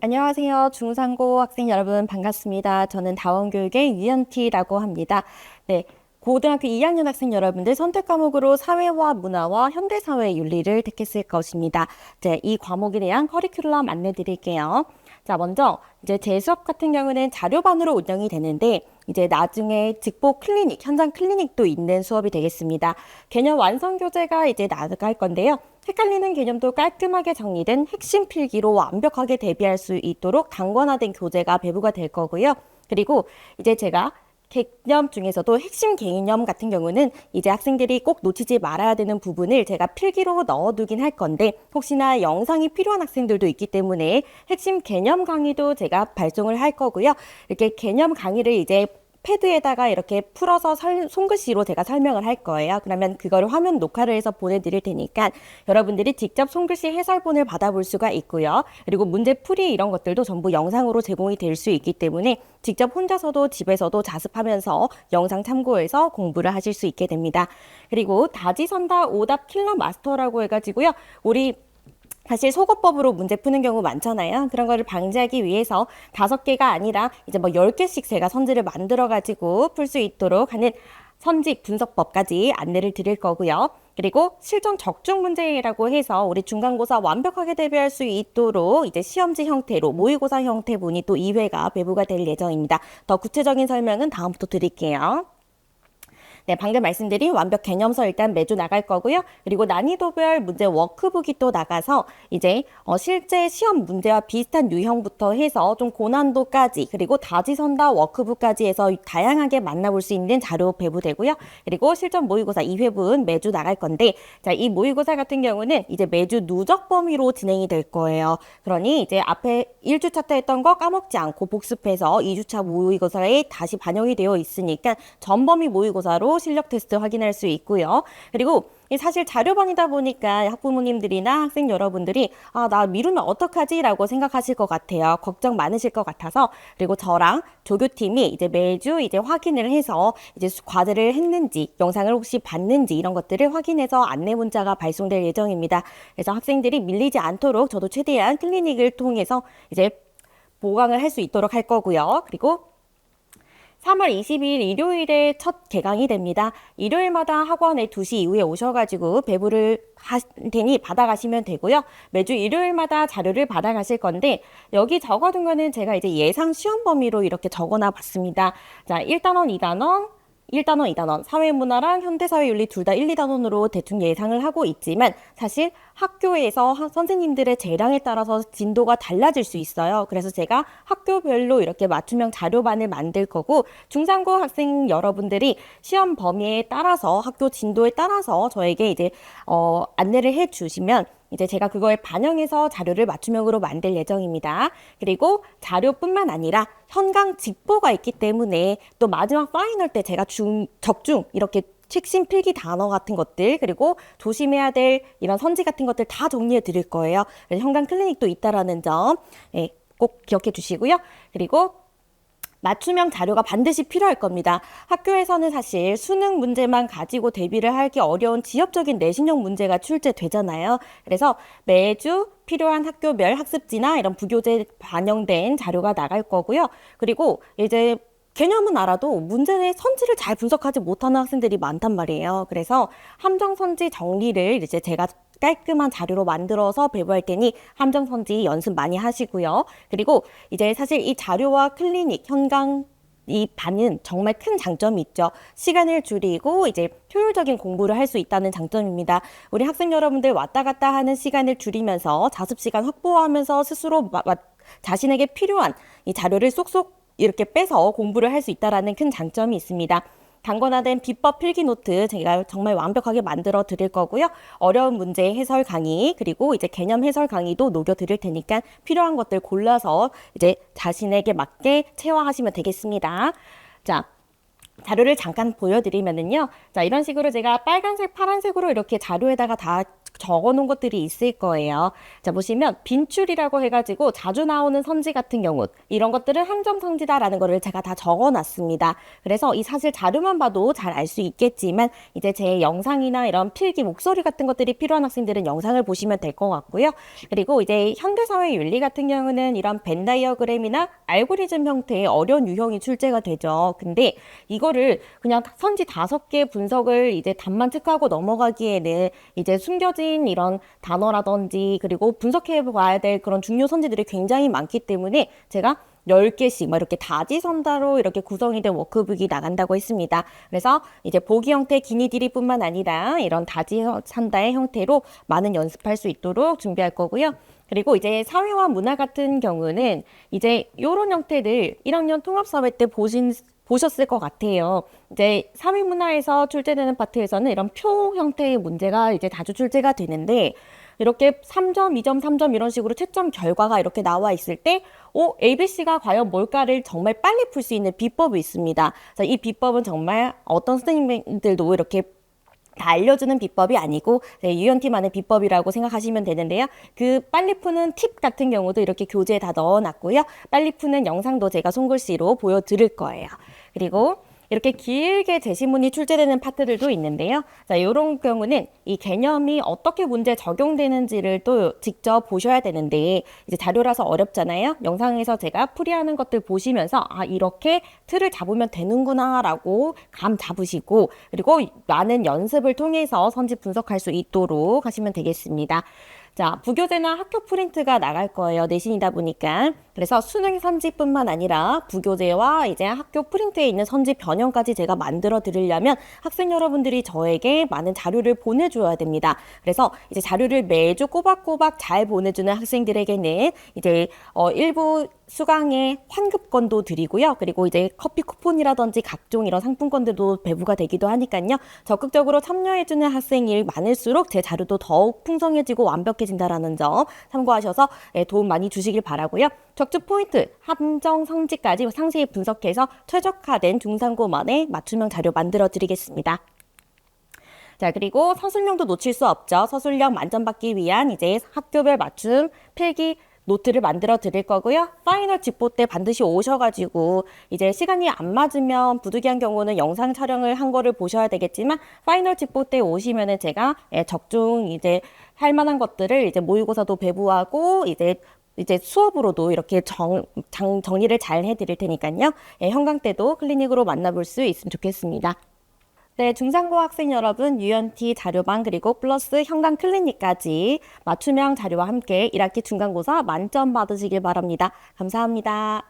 안녕하세요. 중상고 학생 여러분 반갑습니다. 저는 다원교육의 유연티라고 합니다. 네, 고등학교 2학년 학생 여러분들 선택 과목으로 사회와 문화와 현대사회 윤리를 택했을 것입니다. 이 과목에 대한 커리큘럼 안내 드릴게요. 자, 먼저 이제 제 수업 같은 경우는 자료반으로 운영이 되는데 이제 나중에 직보 클리닉, 현장 클리닉도 있는 수업이 되겠습니다. 개념 완성 교재가 이제 나갈 건데요. 헷갈리는 개념도 깔끔하게 정리된 핵심 필기로 완벽하게 대비할 수 있도록 단권화된 교재가 배부가 될 거고요. 그리고 이제 제가 개념 중에서도 핵심 개념 같은 경우는 이제 학생들이 꼭 놓치지 말아야 되는 부분을 제가 필기로 넣어두긴 할 건데 혹시나 영상이 필요한 학생들도 있기 때문에 핵심 개념 강의도 제가 발송을 할 거고요. 이렇게 개념 강의를 이제 패드에다가 이렇게 풀어서 손글씨로 제가 설명을 할 거예요. 그러면 그거를 화면 녹화를 해서 보내드릴 테니까 여러분들이 직접 손글씨 해설본을 받아볼 수가 있고요. 그리고 문제 풀이 이런 것들도 전부 영상으로 제공이 될 수 있기 때문에 직접 혼자서도 집에서도 자습하면서 영상 참고해서 공부를 하실 수 있게 됩니다. 그리고 다지선다 오답 킬러 마스터라고 해가지고요. 우리 사실 속어법으로 문제 푸는 경우 많잖아요. 그런 거를 방지하기 위해서 5개가 아니라 이제 뭐 10개씩 제가 선지를 만들어가지고 풀 수 있도록 하는 선지 분석법까지 안내를 드릴 거고요. 그리고 실전 적중 문제라고 해서 우리 중간고사 완벽하게 대비할 수 있도록 이제 시험지 형태로 모의고사 형태분이 또 2회가 배부가 될 예정입니다. 더 구체적인 설명은 다음부터 드릴게요. 네, 방금 말씀드린 완벽 개념서 일단 매주 나갈 거고요. 그리고 난이도별 문제 워크북이 또 나가서 이제 실제 시험 문제와 비슷한 유형부터 해서 좀 고난도까지 그리고 다지선다 워크북까지 해서 다양하게 만나볼 수 있는 자료 배부되고요. 그리고 실전 모의고사 2회분 매주 나갈 건데 자, 이 모의고사 같은 경우는 이제 매주 누적 범위로 진행이 될 거예요. 그러니 이제 앞에 1주차 때 했던 거 까먹지 않고 복습해서 2주차 모의고사에 다시 반영이 되어 있으니까 전범위 모의고사로 실력 테스트 확인할 수 있고요. 그리고 사실 자료반이다 보니까 학부모님들이나 학생 여러분들이 나 미루면 어떡하지? 라고 생각하실 것 같아요. 걱정 많으실 것 같아서 그리고 저랑 조교팀이 이제 매주 이제 확인을 해서 이제 과제를 했는지 영상을 혹시 봤는지 이런 것들을 확인해서 안내 문자가 발송될 예정입니다. 그래서 학생들이 밀리지 않도록 저도 최대한 클리닉을 통해서 이제 보강을 할 수 있도록 할 거고요. 그리고 3월 22일 일요일에 첫 개강이 됩니다. 일요일마다 학원에 2시 이후에 오셔가지고 배부를 테니 받아가시면 되고요. 매주 일요일마다 자료를 받아가실 건데 여기 적어둔 거는 제가 이제 예상 시험 범위로 이렇게 적어놔 봤습니다. 자, 1단원, 2단원, 1단원, 2단원, 사회문화랑 현대사회윤리 둘 다 1, 2단원으로 대충 예상을 하고 있지만 사실 학교에서 선생님들의 재량에 따라서 진도가 달라질 수 있어요. 그래서 제가 학교별로 이렇게 맞춤형 자료반을 만들 거고 중상고 학생 여러분들이 시험 범위에 따라서 학교 진도에 따라서 저에게 이제 안내를 해 주시면 이제 제가 그거에 반영해서 자료를 맞춤형으로 만들 예정입니다. 그리고 자료뿐만 아니라 현강 직보가 있기 때문에 또 마지막 파이널 때 제가 적중 이렇게 핵심 필기 단어 같은 것들 그리고 조심해야 될 이런 선지 같은 것들 다 정리해 드릴 거예요. 현강 클리닉도 있다라는 점 꼭 기억해 주시고요. 그리고 맞춤형 자료가 반드시 필요할 겁니다. 학교에서는 사실 수능 문제만 가지고 대비를 하기 어려운 지역적인 내신형 문제가 출제되잖아요. 그래서 매주 필요한 학교별 학습지나 이런 부교재 반영된 자료가 나갈 거고요. 그리고 이제 개념은 알아도 문제의 선지를 잘 분석하지 못하는 학생들이 많단 말이에요. 그래서 함정 선지 정리를 이제 제가 깔끔한 자료로 만들어서 배부할 테니 함정 선지 연습 많이 하시고요. 그리고 이제 사실 이 자료와 클리닉, 현강 이 반은 정말 큰 장점이 있죠. 시간을 줄이고 이제 효율적인 공부를 할 수 있다는 장점입니다. 우리 학생 여러분들 왔다 갔다 하는 시간을 줄이면서 자습 시간 확보하면서 스스로 자신에게 필요한 이 자료를 쏙쏙 이렇게 빼서 공부를 할 수 있다는 큰 장점이 있습니다. 단권화된 비법 필기 노트 제가 정말 완벽하게 만들어 드릴 거고요. 어려운 문제 해설 강의 그리고 이제 개념 해설 강의도 녹여 드릴 테니까 필요한 것들 골라서 이제 자신에게 맞게 체화하시면 되겠습니다. 자, 자료를 잠깐 보여드리면은요. 자, 이런 식으로 제가 빨간색, 파란색으로 이렇게 자료에다가 다 적어 놓은 것들이 있을 거예요. 자, 보시면 빈출이라고 해가지고 자주 나오는 선지 같은 경우 이런 것들은 항점선지다라는 거를 제가 다 적어 놨습니다. 그래서 이 사실 자료만 봐도 잘 알 수 있겠지만 이제 제 영상이나 이런 필기 목소리 같은 것들이 필요한 학생들은 영상을 보시면 될 것 같고요. 그리고 이제 현대사회 윤리 같은 경우는 이런 벤 다이어그램이나 알고리즘 형태의 어려운 유형이 출제가 되죠. 근데 이거를 그냥 선지 5개 분석을 이제 답만 체크하고 넘어가기에는 이제 숨겨진 이런 단어라든지 그리고 분석해 봐야 될 그런 중요 선지들이 굉장히 많기 때문에 제가 10개씩 막 이렇게 다지선다로 이렇게 구성이 된 워크북이 나간다고 했습니다. 그래서 이제 보기 형태 기니디리뿐만 아니라 이런 다지선다의 형태로 많은 연습할 수 있도록 준비할 거고요. 그리고 이제 사회와 문화 같은 경우는 이제 이런 형태들 1학년 통합사회 때 보셨을 것 같아요. 이제 사회문화에서 출제되는 파트에서는 이런 표 형태의 문제가 이제 자주 출제가 되는데 이렇게 3점, 2점, 3점 이런 식으로 채점 결과가 이렇게 나와 있을 때 ABC가 과연 뭘까를 정말 빨리 풀 수 있는 비법이 있습니다. 자, 이 비법은 정말 어떤 선생님들도 이렇게 다 알려주는 비법이 아니고 유연팀만의 비법이라고 생각하시면 되는데요. 그 빨리 푸는 팁 같은 경우도 이렇게 교재에 다 넣어놨고요. 빨리 푸는 영상도 제가 손글씨로 보여드릴 거예요. 그리고 이렇게 길게 제시문이 출제되는 파트들도 있는데요. 자, 이런 경우는 이 개념이 어떻게 문제에 적용되는지를 또 직접 보셔야 되는데 이제 자료라서 어렵잖아요. 영상에서 제가 풀이하는 것들 보시면서 아, 이렇게 틀을 잡으면 되는구나라고 감 잡으시고 그리고 많은 연습을 통해서 선지 분석할 수 있도록 하시면 되겠습니다. 자, 부교재나 학교 프린트가 나갈 거예요. 내신이다 보니까. 그래서 수능 선지뿐만 아니라 부교재와 이제 학교 프린트에 있는 선지 변형까지 제가 만들어 드리려면 학생 여러분들이 저에게 많은 자료를 보내줘야 됩니다. 그래서 이제 자료를 매주 꼬박꼬박 잘 보내주는 학생들에게는 이제 일부 수강의 환급권도 드리고요. 그리고 이제 커피 쿠폰이라든지 각종 이런 상품권들도 배부가 되기도 하니까요. 적극적으로 참여해주는 학생이 많을수록 제 자료도 더욱 풍성해지고 완벽해진다라는 점 참고하셔서 도움 많이 주시길 바라고요. 적중 포인트, 함정 성지까지 상세히 분석해서 최적화된 중상고만의 맞춤형 자료 만들어 드리겠습니다. 자, 그리고 서술형도 놓칠 수 없죠. 서술형 만점 받기 위한 이제 학교별 맞춤 필기 노트를 만들어 드릴 거고요. 파이널 집보 때 반드시 오셔가지고 이제 시간이 안 맞으면 부득이한 경우는 영상 촬영을 한 거를 보셔야 되겠지만 파이널 집보 때 오시면은 제가 적중 이제 할 만한 것들을 이제 모의고사도 배부하고 이제 수업으로도 이렇게 정리를 잘 해드릴 테니까요. 현강 때도 클리닉으로 만나볼 수 있으면 좋겠습니다. 네, 중상고 학생 여러분, 유연티 자료방 그리고 플러스 현강 클리닉까지 맞춤형 자료와 함께 1학기 중간고사 만점 받으시길 바랍니다. 감사합니다.